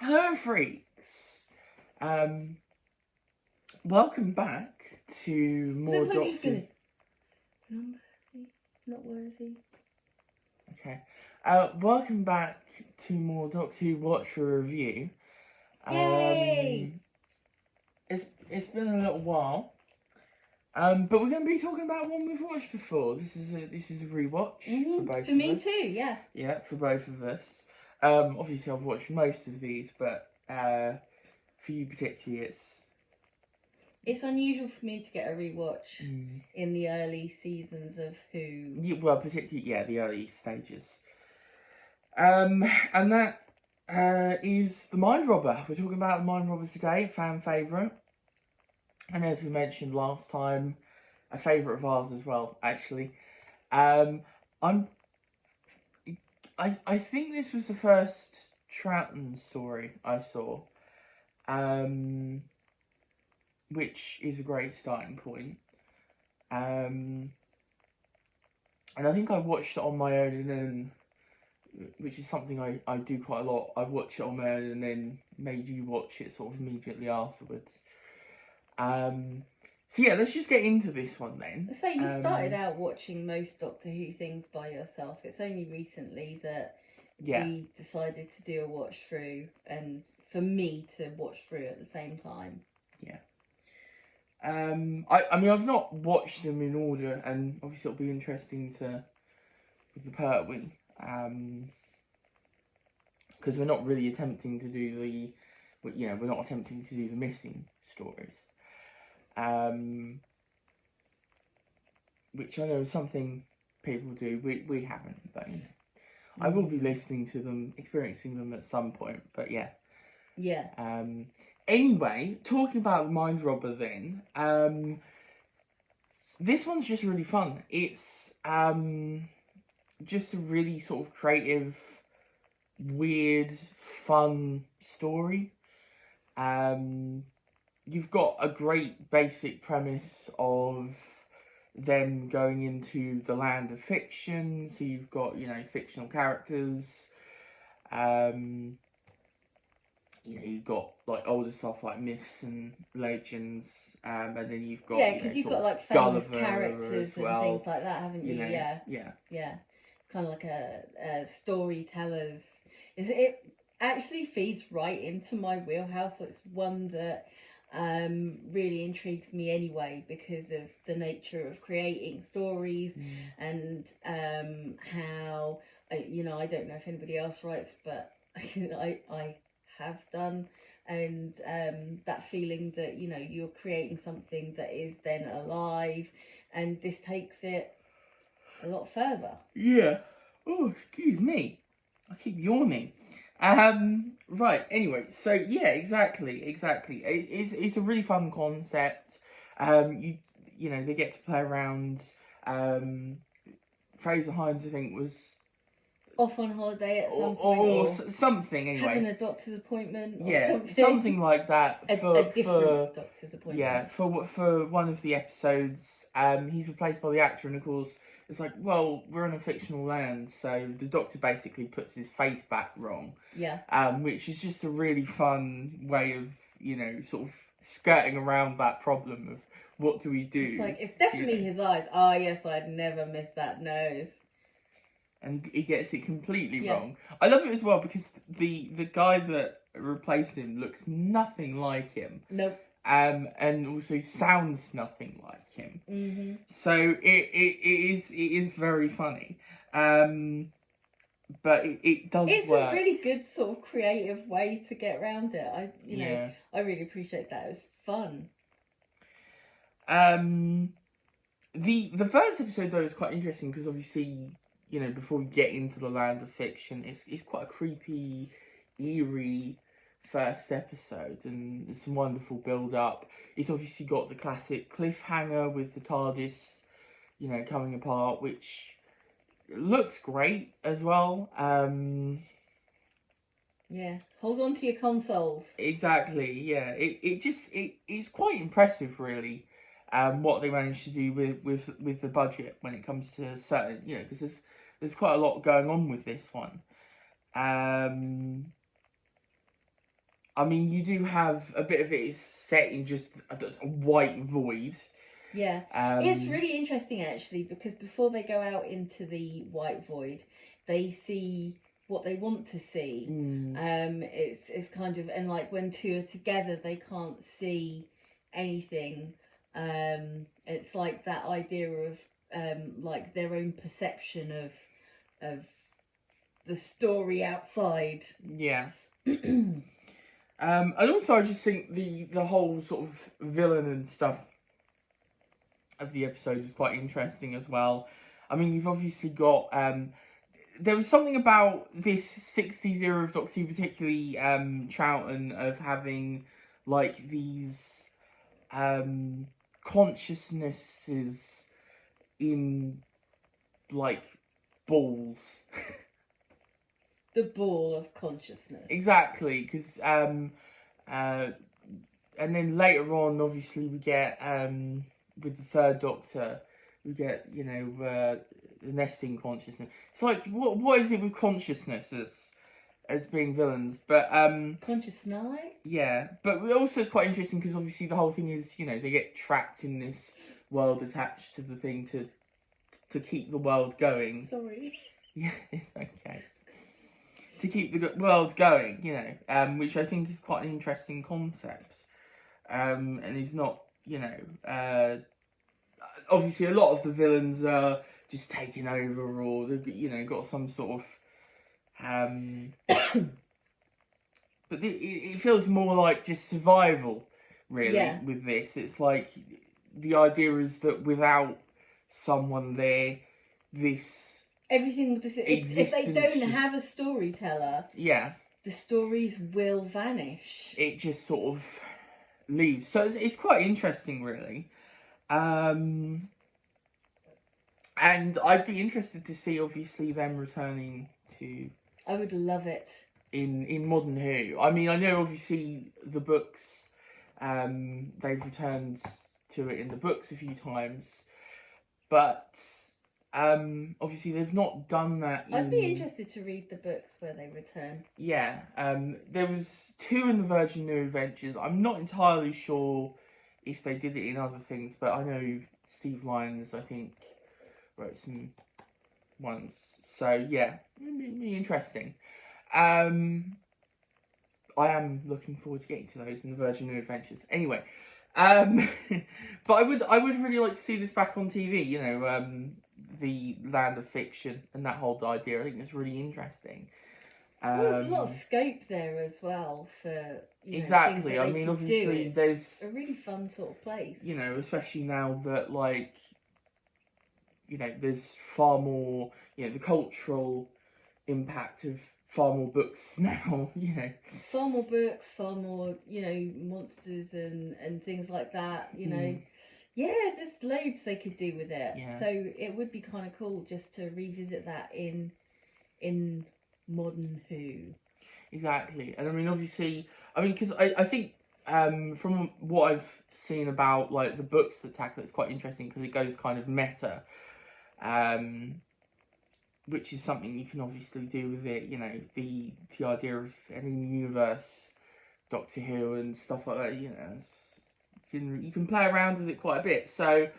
Hello, freaks. Um, Welcome back to more Looks like he's Doctor. gonna. Not worthy. Okay. Welcome back to more Doctor Who Watch for Review. Yay! It's been a little while. But we're going to be talking about one we've watched before. This is a rewatch for both For of me us. too, yeah. Yeah, for both of us. Obviously I've watched most of these, but for you particularly, It's unusual for me to get a rewatch in the early seasons of Who. Yeah, well, particularly the early stages. And that is The Mind Robber. We're talking about The Mind Robber today, fan favourite. And as we mentioned last time, a favourite of ours as well, actually. I think this was the first Troughton story I saw, which is a great starting point. And I think I watched it on my own, and then, which is something I do quite a lot. I watch it on my own and then made you watch it sort of immediately afterwards. So yeah, let's just get into this one then. So you started out watching most Doctor Who things by yourself. It's only recently that we decided to do a watch through, and for me to watch through at the same time. Yeah. I mean, I've not watched them in order, and obviously it'll be interesting with the Pertwee, because we're not really attempting to do we're not attempting to do the missing stories, which I know is something people do. We haven't, but I will be listening to them, experiencing them at some point. But yeah. Anyway, talking about The Mind Robber, then, this one's just really fun. It's just a really sort of creative, weird, fun story. You've got a great basic premise of them going into the land of fiction. So you've got, fictional characters. You've got like older stuff like myths and legends, and then you've got because you've got like famous Gulliver characters and things like that, haven't you? Yeah. It's kind of like a storytellers. It actually feeds right into my wheelhouse. It's one that really intrigues me anyway because of the nature of creating stories and how I don't know if anybody else writes, but I have done, and that feeling that you're creating something that is then alive, and this takes it a lot further. Yeah. Oh, excuse me. I keep yawning. Right. Anyway, so yeah, exactly. It's a really fun concept. They get to play around. Fraser Hines, I think, was off on holiday at some point, or something anyway. Having a doctor's appointment, or something like that. A different doctor's appointment. Yeah, for one of the episodes, he's replaced by the actor, and of course, it's like, well, we're in a fictional land, so the Doctor basically puts his face back wrong. Yeah. Which is just a really fun way of, sort of skirting around that problem of what do we do. It's like, it's definitely his eyes. Oh yes, I'd never miss that nose. And he gets it completely wrong. I love it as well because the guy that replaced him looks nothing like him. Nope. And also sounds nothing like him. Mm-hmm. So it is very funny. But it does it's work. A really good sort of creative way to get around it. I really appreciate that. It was fun. The first episode though is quite interesting because obviously, before we get into the land of fiction, it's quite a creepy, eerie first episode, and there's some wonderful build up. It's obviously got the classic cliffhanger with the TARDIS, coming apart, which looks great as well. Yeah, hold on to your consoles. Exactly. Yeah, it's quite impressive, really. What they managed to do with the budget when it comes to certain, because there's quite a lot going on with this one. I mean, you do have a bit of it is set in just a white void. Yeah, it's really interesting actually, because before they go out into the white void, they see what they want to see. Mm, It's kind of, and like when two are together, they can't see anything. It's like that idea of like their own perception of the story outside. yeah. And also, I just think the whole sort of villain and stuff of the episode is quite interesting as well. I mean, you've obviously got there was something about this 60s era of Doctor Who, particularly Troughton, of having like these consciousnesses in like balls. The ball of consciousness. Exactly, because uh, and then later on, obviously, we get with the third Doctor, we get the nesting consciousness. It's like what is it with consciousness as being villains? But Conscious night. yeah, but also it's quite interesting because obviously the whole thing is they get trapped in this world attached to the thing to keep the world going. Sorry. Yeah, it's okay. To keep the world going, which I think is quite an interesting concept. And he's not, obviously a lot of the villains are just taking over, or they've got some sort of, but it feels more like just survival, really. Yeah. With this, it's like the idea is that without someone there, this Everything, if they don't just, have a storyteller, yeah, the stories will vanish. it just sort of leaves. So it's quite interesting, really. And I'd be interested to see, obviously, them returning to. I would love it. In Modern Who. I mean, I know obviously the books, they've returned to it in the books a few times, but obviously they've not done that. I'd be interested to read the books where they return. Yeah, there was 2 in the Virgin New Adventures. I'm not entirely sure if they did it in other things, but I know Steve Lyons, I think, wrote some ones. So yeah, it'd be interesting. I am looking forward to getting to those in the Virgin New Adventures. Anyway, but I would really like to see this back on TV. The Land of Fiction and that whole idea. I think it's really interesting. Well, there's a lot of scope there as well for exactly. Things that I mean, obviously, there's a really fun sort of place. Especially now that there's far more. The cultural impact of far more books now. Far more books, far more monsters and things like that. Yeah, there's loads they could do with it. Yeah. So it would be kind of cool just to revisit that in Modern Who. Exactly, and I mean, obviously, because I think from what I've seen about like the books that tackle it's quite interesting because it goes kind of meta, which is something you can obviously do with it. The idea of any universe, Doctor Who and stuff like that. You can play around with it quite a bit. So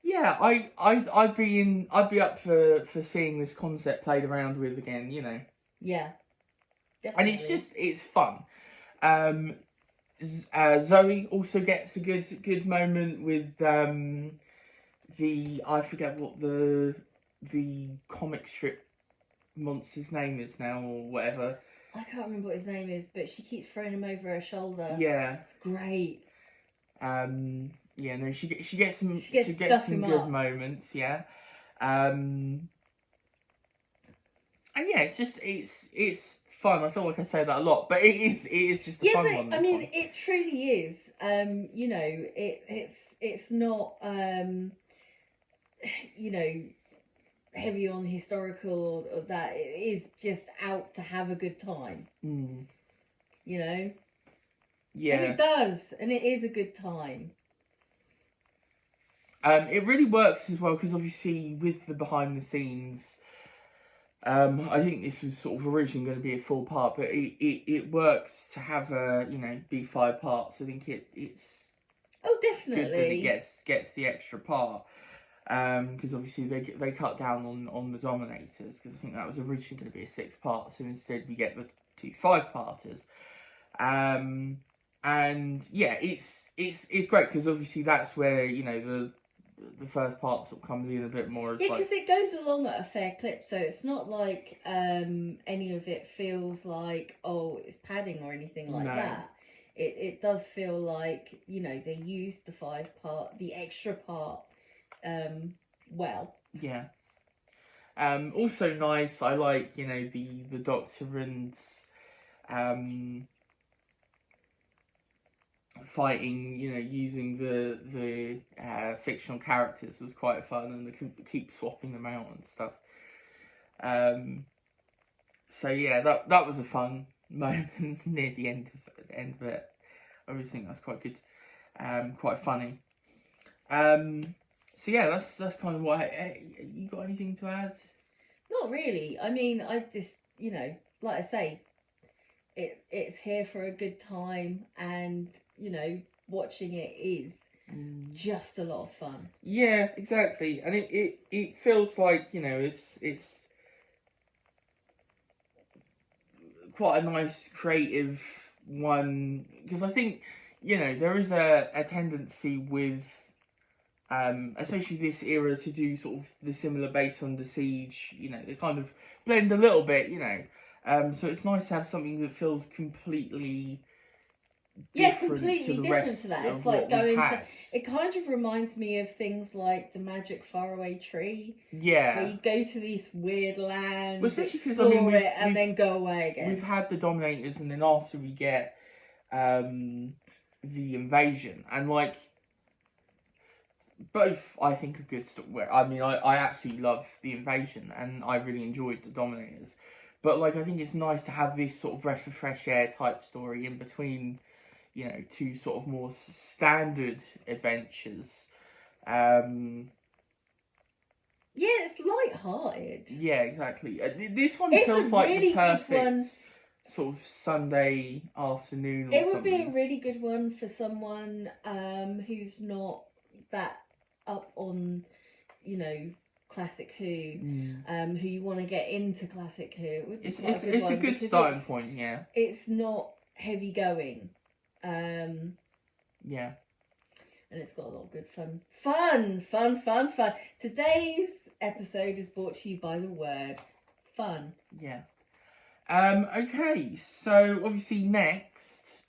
yeah, I'd be up for seeing this concept played around with again. Yeah, definitely. And it's fun. Zoe also gets a good moment with I forget what the comic strip monster's name is now or whatever. I can't remember what his name is, but she keeps throwing him over her shoulder. Yeah, it's great. Yeah, no, she gets some good moments. Yeah, and yeah, it's fun. I feel like I say that a lot, but it is just a fun one. I mean, it truly is. It's not heavy on historical or that. It is just out to have a good time. Yeah, and it does, and it is a good time. It really works as well because obviously with the behind the scenes I think this was sort of originally going to be a 4-part, but it works to have a be 5 parts. I think it's Oh, good that it definitely. gets the extra part. Because obviously they cut down on the Dominators, because I think that was originally going to be a 6-part, so instead we get the 2 5-parters. And yeah, it's great because obviously that's where the first part sort of comes in a bit more as Yeah, like because it goes along at a fair clip, so it's not like any of it feels like, oh, it's padding or anything like no, that. It does feel like, they used the extra part, well. yeah. Also nice. I like the Doctor and um fighting, using the fictional characters was quite fun, and they could keep swapping them out and stuff. So yeah, that was a fun moment near the end of it. I always think that's quite good, quite funny. So yeah, that's kind of what. You got anything to add? Not really. I mean, I just, like I say, it's here for a good time, and watching it is just a lot of fun. Yeah, exactly, and it feels like it's quite a nice creative one, because I think there is a tendency with especially this era to do sort of the similar base Under Siege. They kind of blend a little bit. So it's nice to have something that feels completely Yeah, different to completely the different to rest that. It's of like what we've going to. had. It kind of reminds me of things like the Magic Faraway Tree, where Yeah, you go to this weird well, land, especially because I mean explore it, and then go away we've again. had the Dominators, and then after we get the Invasion, and like both I think are good stuff. Where I mean, I absolutely love the Invasion, and I really enjoyed the Dominators. But like, I think it's nice to have this sort of breath of fresh air type story in between, two sort of more standard adventures. Um, Yeah, it's light-hearted. yeah, exactly. This one It's a feels like the really good perfect one. sort of Sunday afternoon or It would be a something. really good one for someone who's not that up on, you know, Classic Mm. Who you want to get into Classic Who. It would be It's quite it's a good it's a one good because starting point. Yeah, it's not heavy going, um, yeah, and it's got a lot of good fun. Today's episode is brought to you by the word fun. yeah. Okay, so obviously next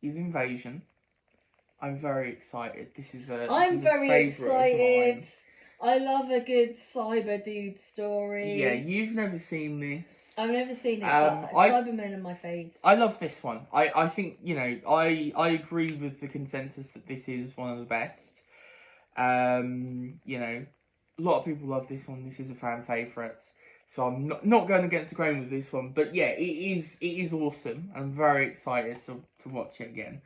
is Invasion. I'm very excited. I'm this is a very favourite of excited. mine. I love a good cyber dude Yeah, story. you've never seen this. I've never seen it, but I Cybermen are my faves. I love this one. I think I agree with the consensus that this is one of the best. A lot of people love this one. This is a fan favourite. So I'm not going against the grain with this one, but yeah, it is awesome. I'm very excited to watch it again.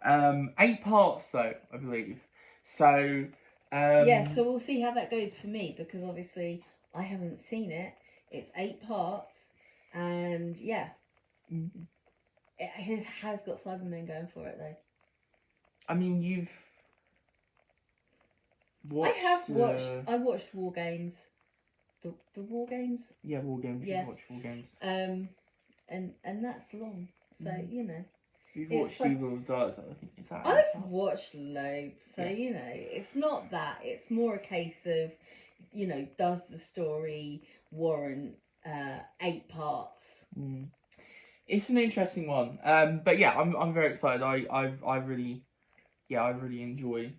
8 parts though, I believe. So Yeah, so we'll see how that goes for me because obviously I haven't seen it. It's 8 parts, and yeah, it has got Cybermen going for it though. I mean, you've watched. I have watched. I watched War Games. The War Games. Yeah, War Games. Yeah. You've watched War Games. And that's long. So You've it's watched fun. Evil of the Dark Side. I think is that. I've watched loads, so Yeah. it's not that. It's more a case of, does the story warrant 8 parts? It's an interesting one. But yeah, I'm very excited. I really enjoy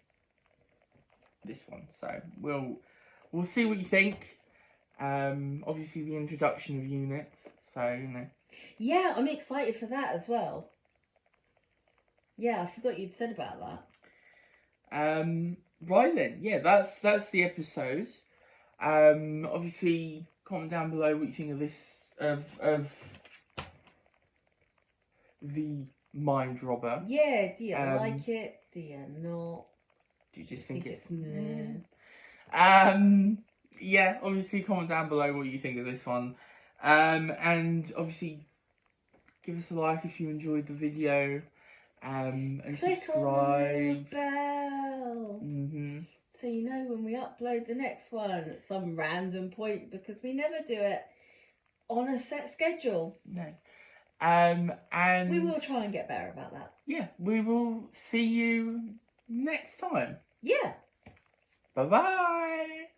this one. So we'll see what you think. Obviously the introduction of Unit. So Yeah, I'm excited for that as well. Yeah, I forgot you'd said about that. Right then, yeah, that's the episode. Obviously comment down below what you think of this of the Mind Robber. Yeah, do you like it? Do you not? Do you just think it's yeah, obviously comment down below what you think of this one. And obviously, give us a like if you enjoyed the video. And Click subscribe. on the little bell. Mm-hmm. So you know when we upload the next one at some random point, because we never do it on a set schedule. No. And we will try and get better about that. Yeah, we will see you next time. Yeah. Bye-bye.